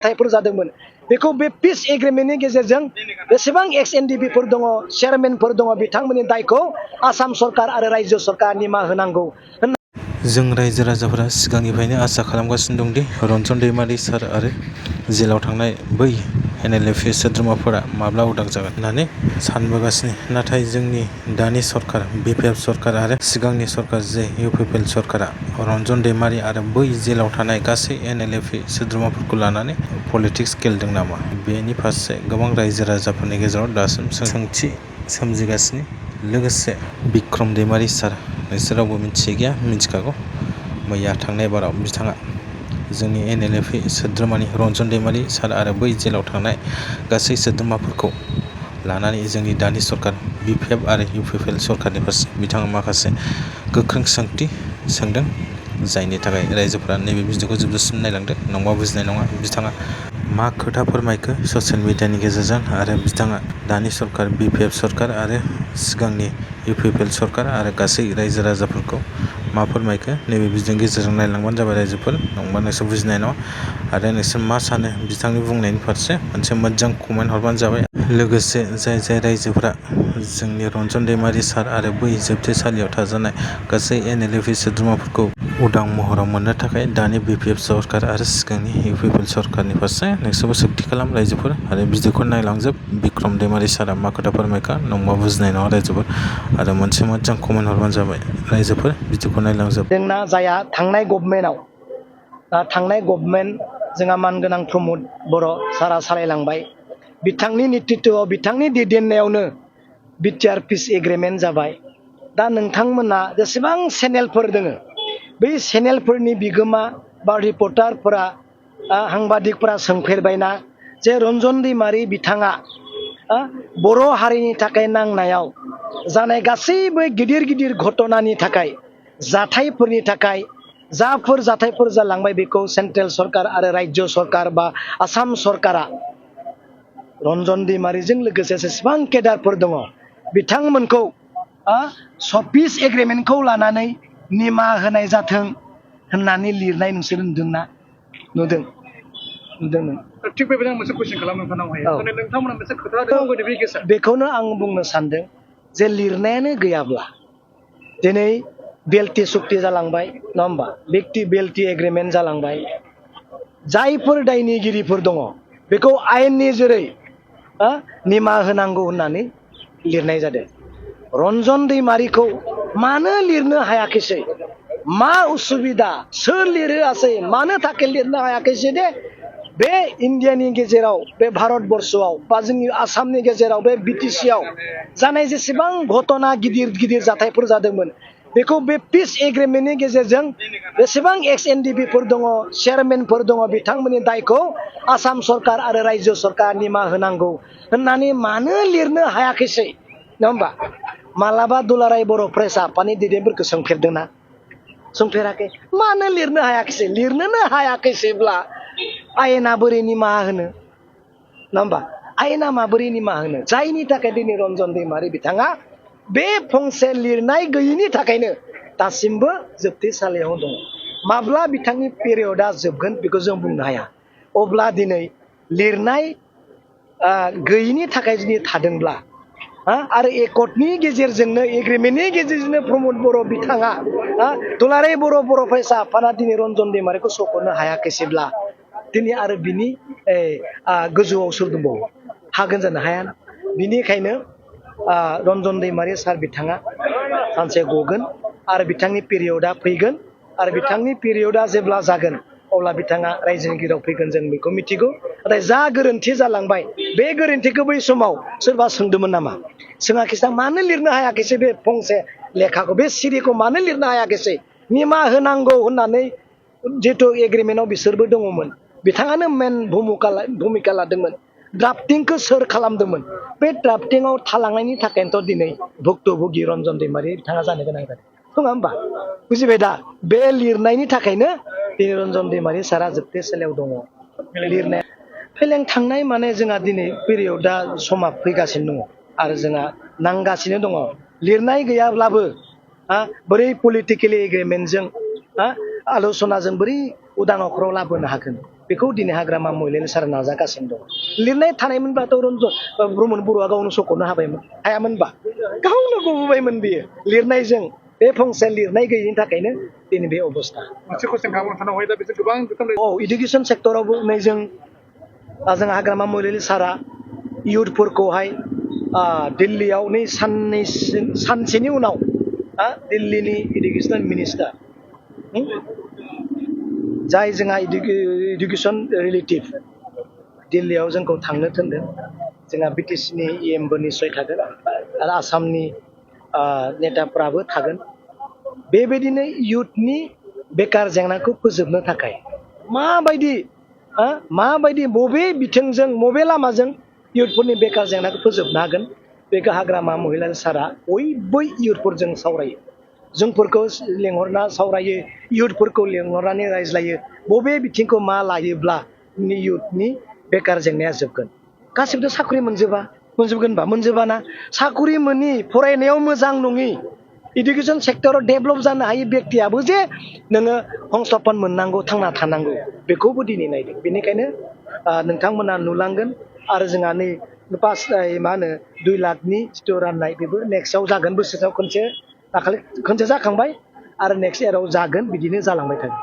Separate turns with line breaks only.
जाथायफोर जादोंमोन बेखौ बे पिस एग्रिमेन्टनि गेजेरजों बेसेबां एक्स एनडिपिफोर दङ चेयारमेनफोर दङ बिथांमोननि दायखौ आसाम सरकार आरो रायजो सरकार निमाहा होनांगौ।
जों रायजो राजाफोरा सिगांनिफ्रायनो आसा खालामगासिनो दंदि रन्जन दैमारि सार आरो जेलाव थांनाय बै NLFA सोद्रोमाफोरा माब्ला उदां जागोन होननानै सानबोगासिनो। नाथाय जोंनि दानि सरकार BPF सरकार आरो सिगांनि सरकार जे UPPL सरकारा रन्जन दैमारि आरो बै जेलाव थानाय गासै NLFA सोद्रोमाफोरखौ लानानै पलिटिक्स गेलेदों नामा? बेनि फारसे गोबां रायजो राजाफोरनि गेजेराव दासिम सोंथि सोमजिगासिनो। लोगोसे बिक्रम दैमारि सार नोंसोर रावबो मिथियै गैया मिथिखागौ। मैया थांनाय बाराव बिथाङा जोंनि NLFA सोद्रोमानि रन्जन दैमारि सार आरो बै जेलाव थांनाय गासै सोद्रोमाफोरखौ लानानै जोंनि दानि सरकार BPF आरो UPPL सरकारनि फारसे बिथाङा माखासे गोख्रों सोंथि सोंदों, जायनि थाखाय रायजोफोरा नैबे भिडिअखौ जोबजासिम नायलांदो, नङाबा बुजिनाय नङा बिथाङा मा खोथा फोरमायखो ससियेल मिडियानि गेजेरजों आरो बिथाङा दानि सरकार BPF सरकार आरो सिगांनि UPPL सरकार आरो गासै रायजो राजाफोरखौ मा फोरमायखो नैबे भिडिअनि गेजेरजों नायलांबानो जाबाय रायजोफोर, नङाबा नोंसोर बुजिनाय नङा आरो नोंसोर मा सानो बिथांनि बुंनायनि फारसे मोनसे मोजां कमेन्ट हरबानो जाबाय। लोगोसे जाय रायजोफोरा जोंनि रन्जन दैमारि सार आरो बै जोबथेसालियाव थाजानाय गासै NLFA सोद्रोमाफोरखौ उदां महराव मोननो थाखाय दानि BPF सरकार आरो सिगांनि UPPL सरकारनि फारसे नोंसोरबो सोंथि खालाम रायजोफोर आरो भिडिअखौ नायलांजोब। बिक्रम दैमारि सारा मा खोथा फोरमायखा नङाबा बुजिनाय नङा रायजोफोर आरो मोनसे मोजां कमेन्ट हरबानो जाबाय रायजोफोर भिडिअखौ नायलांजोब।
जोंना जाया थांनाय गभर्नमेन्ट जोंहा मानगोनां प्रमद बर' सारा सालायलांबाय, बिथांनि नेतृत्वआव बिथांनि दैदेननायावनो BTR पिस एग्रिमेन्ट जाबाय। दा नोंथांमोना जेसेबां चेनेलफोर दोङो बै चेनेलफोरनि बिगोमा बा रिपर्टारफोरा साংবাদিকफोरा सोंफेरबायना जे रन्जन दैमारि बिथाङा बर' हारिनि थाखाय नांनायाव जानाय गासैबो गिदिर गिदिर घटनानि थाखाय जाथायफोरनि थाखाय जाफोर जाथायफोर जालांबाय बेखौ सेन्ट्रेल सरकार आरो रायजो सरकार बा आसाम सरकारा रन्जन दैमारिजों लोगोसे जेसेबां केडारफोर दङ बिथांमोनखौ पिस एग्रिमेन्टखौ लानानै निमाहा होनाय जाथों होननानै लिरनाय नोंसोर नुदोंना? नुदों।
थिग बेबायदिनो मोनसे कुइसन खालामनो नोंथांनावहाय नोंथांमोना मोनसे खोथा दङ
बेखौनो आं बुंनो सानदों जे लिरनायानो गैयाब्ला दिनै बेल्टि सुक्ति जालांबाय नङा होमबा, बेल्टि एग्रिमेन्ट जालांबाय, जायफोर दायनिगिरिफोर दङ बेखौ आयेननि जेरै निमाहा होनांगौ होननानै लिरनाय जादों। रन्जन दैमारिखौ मानो लिरनो हायाखैसै, मा उसुबिदा, सोर लिरोआसै, मानो थाखाय लिरनो हायाखैसै दे बे इन्डियानि गेजेराव बे भारतबर्षआव बा जोंनि आसामनि गेजेराव बे BTC आव जानाय जेसेबां घटना गिदिर गिदिर जाथायफोर जादोंमोन बेखौ बे पिस एग्रिमेन्टनि गेजेरजों बेसेबां एक्स एनडिपिफोर दङ चेयारमेनफोर दङ बिथांमोननि दायखौ आसाम सरकार आरो रायजो सरकार निमाहा होनांगौ होननानै मानो लिरनो हायाखैसै नङा होमबा? मालाबा दुलाराय बर' प्रेस आफादनि दैदेनगिरिफोरखौ सोंफेरदोंना? सोंफेराखै। मानो लिरनो हायाखैसै? लिरनोनो हायाखैसैब्ला आयेना बोरै निमाहा होनो नङा होमबा? आयेना माबोरै निमाहा होनो? जायनि थाखाय दिनै रन्जन दैमारि बिथाङा बे फंसे लिरनाय गैयिनि थाखायनो दासिमबो जोबथेसालियाव दङ। माब्ला बिथांनि पिरियडआ जोबगोन बेखौ जों बुंनो हाया। अब्ला दिनै लिरनाय गैयिनि थाखाय जुदि थादोंब्ला आरो एकर्डनि गेजेरजोंनो एग्रिमेन्टनि गेजेरजोंनो प्रमद बर' बिथाङा दुलाराय बर' फरायसा आफादा दिनै रन्जन दैमारिखौ सख'नो हायाखैसैब्ला दिनै आरो बिनि गोजौआव सोर दंबावो? हागोन जानो हाया। बिनिखायनो रन्जन दैमारि सार बिथाङा सानसे गगोन आरो बिथांनि पिरियडआ फैगोन आरो बिथांनि पिरियडआ जेब्ला जागोन अब्ला बिथाङा रायजोनि गिराव फैगोन जों बेखौ मिथिगौ। नाथाय जा गोरोन्थि जालांबाय बे गोरोन्थिखौ बै समाव सोरबा सोंदोंमोन नामा? सोङाखैसै। मानो लिरनो हायाखैसै बे फंसे लेखाखौ, बे सिरिखौ मानो लिरनो हायाखैसै? निमाहा होनांगौ होननानै जिहेतु एग्रिमेन्टआव बिसोरबो दङमोन, बिथाङानो मेन भुमिका लादोंमोन। ड्राफ्टिंखौ सोर खालामदोंमोन? बे ड्राफ्टिंआव थालांनायनि थाखायनोथ' दिनै भुक्तभोगि रन्जन दैमारि बिथाङा जानो गोनां जादों, नङा होमबा? बुजिबाय दा? बे लिरनायनि थाखायनो दिनै रन्जन दैमारि सारा जोबथेसालियाव दङ। लिरनाया फेलें थांनाय माने जोंहा दिनै पिरियडआ समा फैगासिनो दङ आरो जोंहा नांगासिनो दङ। लिरनाय गैयाब्लाबो बोरै पलिटिकेलि एग्रिमेन्टजों आल'सनाजों बोरै उदां अख्राव लाबोनो हागोन? बेखौ दिनै हाग्रामा महिलारि सारा नाजागासिनो दं लिरनाय थानायमोनब्लाथ' ब्रह्मन बर'आ गावनो सख'नो हायामोनबा गावनो गबोबायमोन बियो लिरनायजों बे फंसे लिरनाय गैयिनि थाखायनो दिनै बे अबस्था
मोनसे कुइसन खालामनो सानावहाय दा बिसोर गोबां
इडुकेसन सेक्टरावबो नै जों हाग्रामा महिलारि सारा इयुथफोरखौहाय दिल्लीयाव नै सानसेनि उनाव दिल्लीनि इडुकेसन मिनिस्टार जाय जोंहा इडुकेसन रिलेटिभ दिल्लीयाव जोंखौ थांनो थिनदों जोंहा बिटिसिनि EMबो निस्सय थागोन आरो आसामनि नेताफ्राबो थागोन बेबायदिनो इयुथनि बेकार जेंनाखौ फोजोबनो थाखाय माबायदि बबे बिथिंजों बबे लामाजों इयुथफोरनि बेकार जेंनाखौ फोजोबनो हागोन बेखौ हाग्रामा महिलारि सारा बयबो इयुथफोरजों सावरायो जोंफोरखौ लेंहरना सावरायो इयुथफोरखौ लेंहरनानै रायज्लायो बबे बिथिंखौ मा लायोब्ला इयुथनि बेकार जेंनाया जोबगोन गासिबोथ' साख्रि मोनजोबा ना साख्रि मोनि फरायनायाव मोजां नङि इडुकेसन सेक्टराव डेभेलप जानो हायै बेक्तियाबो जे नोङो हंस्थापन मोननांगौ थांना थानांगौ बेखौबो दिनै नायदों बेनिखायनो नोंथांमोना नुलांगोन आरो जोंहा नै 2 लाखनि जिथु राननाय बेबो नेक्स्टआव जागोन बोसोराव खनसे जाखांबाय आरो नेक्स्ट इयाराव जागोन बिदिनो जालांबाय थागोन